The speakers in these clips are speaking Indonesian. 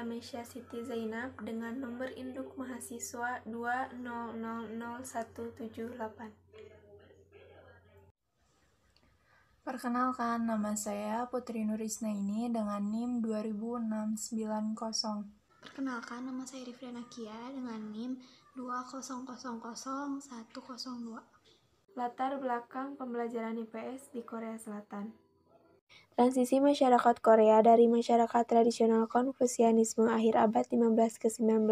saya Mesya Siti Zainab dengan nomor induk mahasiswa 2000178. Perkenalkan, nama saya Putri Nurisnaini dengan NIM 20690. Perkenalkan, nama saya Rifriana Kia dengan NIM 2000102. Latar belakang pembelajaran IPS di Korea Selatan. Transisi masyarakat Korea dari masyarakat tradisional Konfusianisme akhir abad 15 ke 19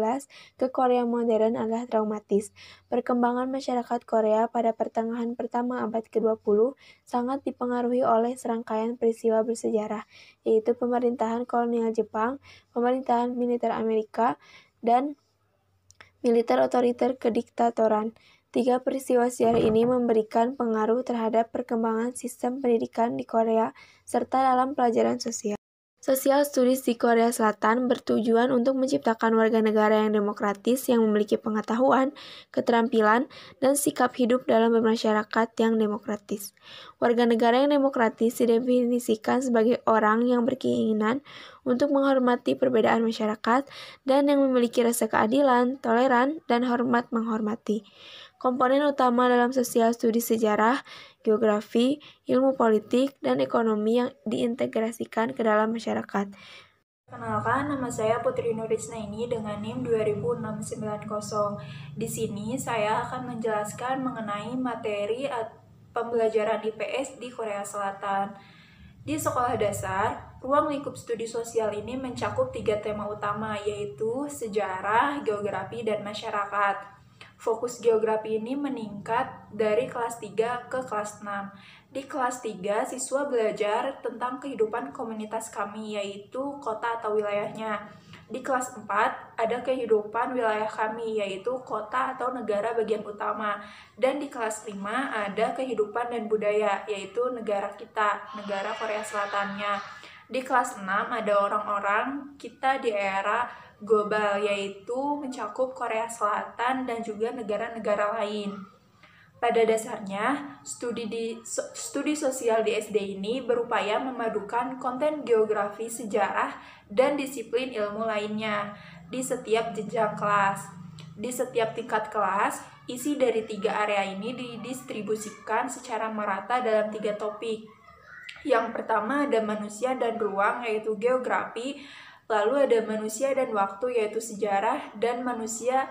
ke Korea modern adalah traumatis. Perkembangan masyarakat Korea pada pertengahan pertama abad ke-20 sangat dipengaruhi oleh serangkaian peristiwa bersejarah, yaitu pemerintahan kolonial Jepang, pemerintahan militer Amerika, dan militer otoriter kediktatoran. Tiga peristiwa sejarah ini memberikan pengaruh terhadap perkembangan sistem pendidikan di Korea serta dalam pelajaran sosial. Social Studies di Korea Selatan bertujuan untuk menciptakan warga negara yang demokratis yang memiliki pengetahuan, keterampilan, dan sikap hidup dalam bermasyarakat yang demokratis. Warga negara yang demokratis didefinisikan sebagai orang yang berkeinginan untuk menghormati perbedaan masyarakat dan yang memiliki rasa keadilan, toleran, dan hormat menghormati. Komponen utama dalam Social Studies sejarah, geografi, ilmu politik, dan ekonomi yang diintegrasikan ke dalam masyarakat. Perkenalkan, nama saya Putri Nurisnaini dengan NIM 20690. Di sini saya akan menjelaskan mengenai materi pembelajaran IPS di Korea Selatan. Di sekolah dasar, ruang lingkup studi sosial ini mencakup 3 tema utama, yaitu sejarah, geografi, dan masyarakat. Fokus geografi ini meningkat dari kelas 3 ke kelas 6. Di kelas 3, siswa belajar tentang kehidupan komunitas kami, yaitu kota atau wilayahnya. Di kelas 4, ada kehidupan wilayah kami, yaitu kota atau negara bagian utama. Dan di kelas 5, ada kehidupan dan budaya, yaitu negara kita, negara Korea Selatannya. Di kelas 6, ada orang-orang kita di era global, yaitu mencakup Korea Selatan dan juga negara-negara lain. Pada dasarnya, studi sosial di SD ini berupaya memadukan konten geografi, sejarah, dan disiplin ilmu lainnya di setiap jenjang kelas. Di setiap tingkat kelas, isi dari 3 area ini didistribusikan secara merata dalam 3 topik. Yang pertama ada manusia dan ruang, yaitu geografi. Lalu ada manusia dan waktu, yaitu sejarah, dan manusia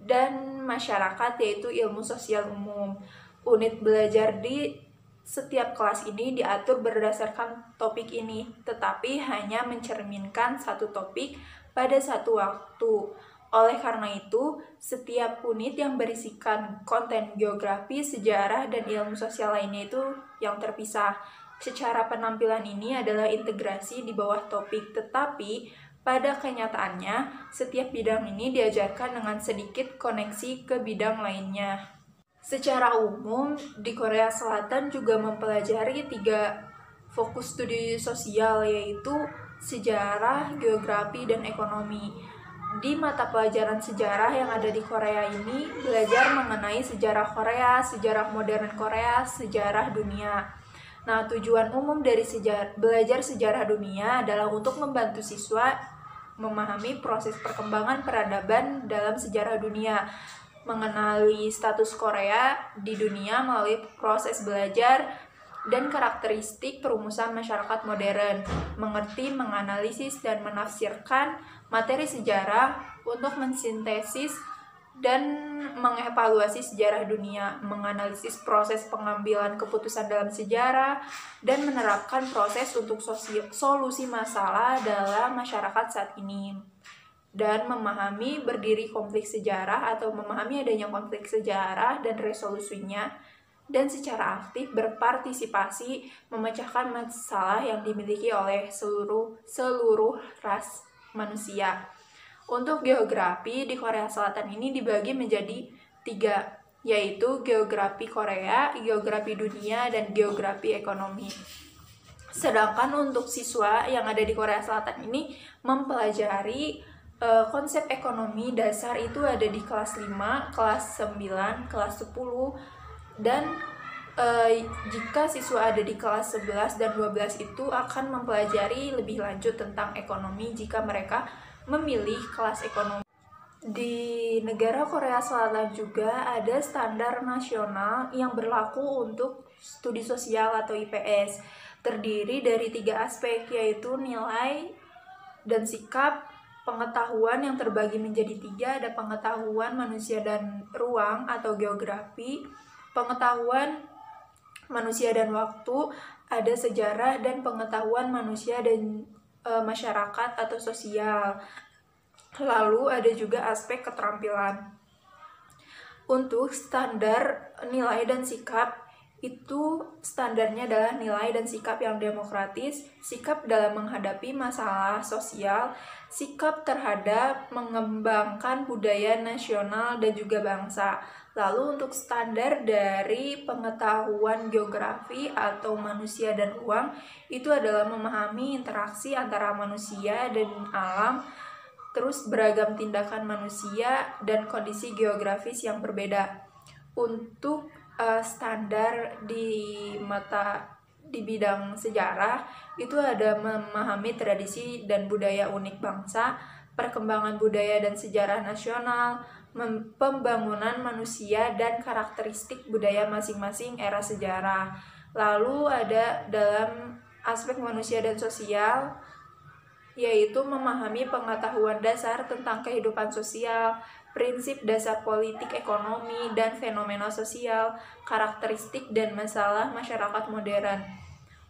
dan masyarakat, yaitu ilmu sosial umum. Unit belajar di setiap kelas ini diatur berdasarkan topik ini, tetapi hanya mencerminkan satu topik pada satu waktu. Oleh karena itu, setiap unit yang berisikan konten geografi, sejarah, dan ilmu sosial lainnya itu yang terpisah. Secara penampilan ini adalah integrasi di bawah topik, tetapi pada kenyataannya, setiap bidang ini diajarkan dengan sedikit koneksi ke bidang lainnya. Secara umum, di Korea Selatan juga mempelajari 3 fokus studi sosial, yaitu sejarah, geografi, dan ekonomi. Di mata pelajaran sejarah yang ada di Korea ini, belajar mengenai sejarah Korea, sejarah modern Korea, sejarah dunia. Nah, tujuan umum dari belajar sejarah dunia adalah untuk membantu siswa memahami proses perkembangan peradaban dalam sejarah dunia, mengenali status Korea di dunia melalui proses belajar dan karakteristik perumusan masyarakat modern, mengerti, menganalisis, dan menafsirkan materi sejarah untuk mensintesis dan mengevaluasi sejarah dunia, menganalisis proses pengambilan keputusan dalam sejarah, dan menerapkan proses untuk solusi masalah dalam masyarakat saat ini. Dan memahami berdiri konflik sejarah atau memahami adanya konflik sejarah dan resolusinya, dan secara aktif berpartisipasi memecahkan masalah yang dimiliki oleh seluruh ras manusia. Untuk geografi di Korea Selatan ini dibagi menjadi 3, yaitu geografi Korea, geografi dunia, dan geografi ekonomi. Sedangkan untuk siswa yang ada di Korea Selatan ini mempelajari konsep ekonomi dasar itu ada di kelas 5, kelas 9, kelas 10, dan jika siswa ada di kelas 11 dan 12 itu akan mempelajari lebih lanjut tentang ekonomi jika mereka memilih kelas ekonomi. Di negara Korea Selatan juga ada standar nasional yang berlaku untuk studi sosial atau IPS. Terdiri dari 3 aspek, yaitu nilai dan sikap, pengetahuan yang terbagi menjadi 3, ada pengetahuan manusia dan ruang atau geografi, pengetahuan manusia dan waktu, ada sejarah, dan pengetahuan manusia dan masyarakat atau sosial. Lalu ada juga aspek keterampilan. Untuk standar nilai dan sikap, itu standarnya adalah nilai dan sikap yang demokratis, sikap dalam menghadapi masalah sosial, sikap terhadap mengembangkan budaya nasional dan juga bangsa. Lalu untuk standar dari pengetahuan geografi atau manusia dan ruang, itu adalah memahami interaksi antara manusia dan alam, terus beragam tindakan manusia dan kondisi geografis yang berbeda. Untuk standar di bidang sejarah, itu ada memahami tradisi dan budaya unik bangsa, perkembangan budaya dan sejarah nasional, pembangunan manusia dan karakteristik budaya masing-masing era sejarah. Lalu ada dalam aspek manusia dan sosial, yaitu memahami pengetahuan dasar tentang kehidupan sosial, prinsip dasar politik, ekonomi, dan fenomena sosial, karakteristik dan masalah masyarakat modern.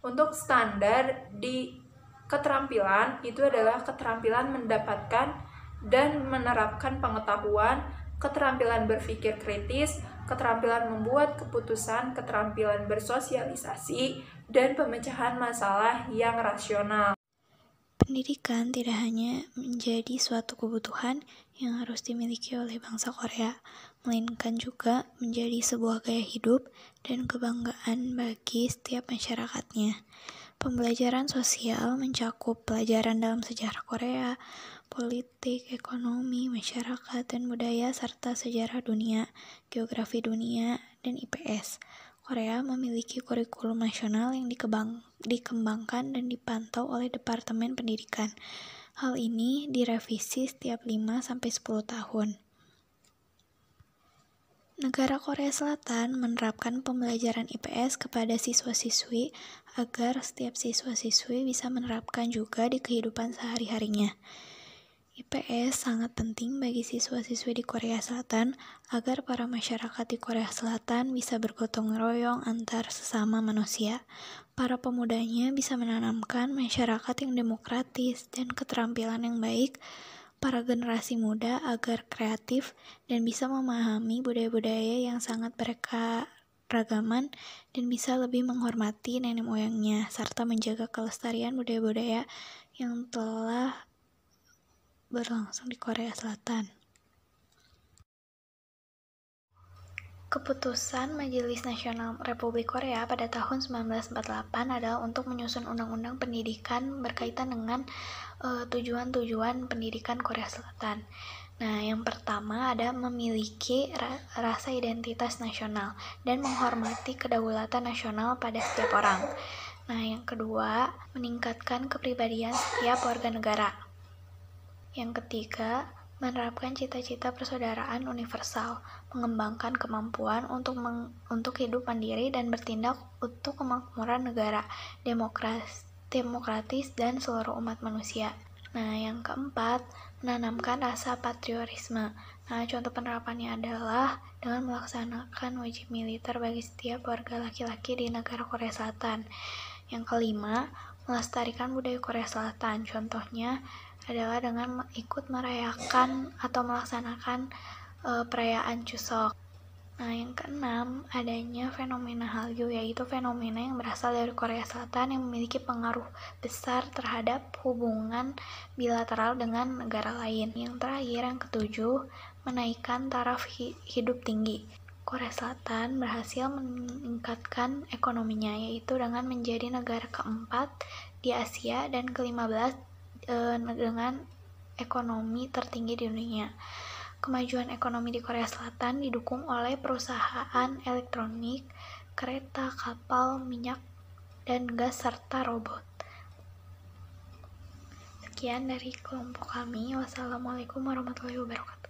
Untuk standar di keterampilan, itu adalah keterampilan mendapatkan dan menerapkan pengetahuan, keterampilan berpikir kritis, keterampilan membuat keputusan, keterampilan bersosialisasi, dan pemecahan masalah yang rasional. Pendidikan tidak hanya menjadi suatu kebutuhan yang harus dimiliki oleh bangsa Korea, melainkan juga menjadi sebuah gaya hidup dan kebanggaan bagi setiap masyarakatnya. Pembelajaran sosial mencakup pelajaran dalam sejarah Korea, politik, ekonomi, masyarakat, dan budaya, serta sejarah dunia, geografi dunia, dan IPS. Korea memiliki kurikulum nasional yang dikembangkan dan dipantau oleh Departemen Pendidikan. Hal ini direvisi setiap 5-10 tahun. Negara Korea Selatan menerapkan pembelajaran IPS kepada siswa-siswi agar setiap siswa-siswi bisa menerapkan juga di kehidupan sehari-harinya. IPS sangat penting bagi siswa-siswi di Korea Selatan agar para masyarakat di Korea Selatan bisa bergotong royong antar sesama manusia. Para pemudanya bisa menanamkan masyarakat yang demokratis dan keterampilan yang baik. Para generasi muda agar kreatif dan bisa memahami budaya-budaya yang sangat berkeberagaman dan bisa lebih menghormati nenek moyangnya serta menjaga kelestarian budaya-budaya yang telah berlangsung di Korea Selatan. Keputusan Majelis Nasional Republik Korea pada tahun 1948 adalah untuk menyusun undang-undang pendidikan berkaitan dengan tujuan-tujuan pendidikan Korea Selatan. Nah, yang pertama ada memiliki rasa identitas nasional dan menghormati kedaulatan nasional pada setiap orang. Nah, yang kedua, meningkatkan kepribadian setiap warga negara. Yang ketiga, menerapkan cita-cita persaudaraan universal, mengembangkan kemampuan untuk hidup mandiri dan bertindak untuk kemakmuran negara, demokratis dan seluruh umat manusia. Nah, yang keempat, menanamkan rasa patriotisme. Nah, contoh penerapannya adalah dengan melaksanakan wajib militer bagi setiap warga laki-laki di negara Korea Selatan. Yang kelima, melestarikan budaya Korea Selatan. Contohnya adalah dengan ikut merayakan atau melaksanakan perayaan Chuseok. Nah, yang keenam, adanya fenomena Hallyu, yaitu fenomena yang berasal dari Korea Selatan yang memiliki pengaruh besar terhadap hubungan bilateral dengan negara lain. Yang terakhir, yang ketujuh, menaikkan taraf hidup tinggi. Korea Selatan berhasil meningkatkan ekonominya, yaitu dengan menjadi negara keempat di Asia dan ke-15 dengan ekonomi tertinggi di dunia. Kemajuan ekonomi di Korea Selatan didukung oleh perusahaan elektronik, kereta, kapal, minyak, dan gas, serta robot. Sekian dari kelompok kami. Wassalamualaikum warahmatullahi wabarakatuh.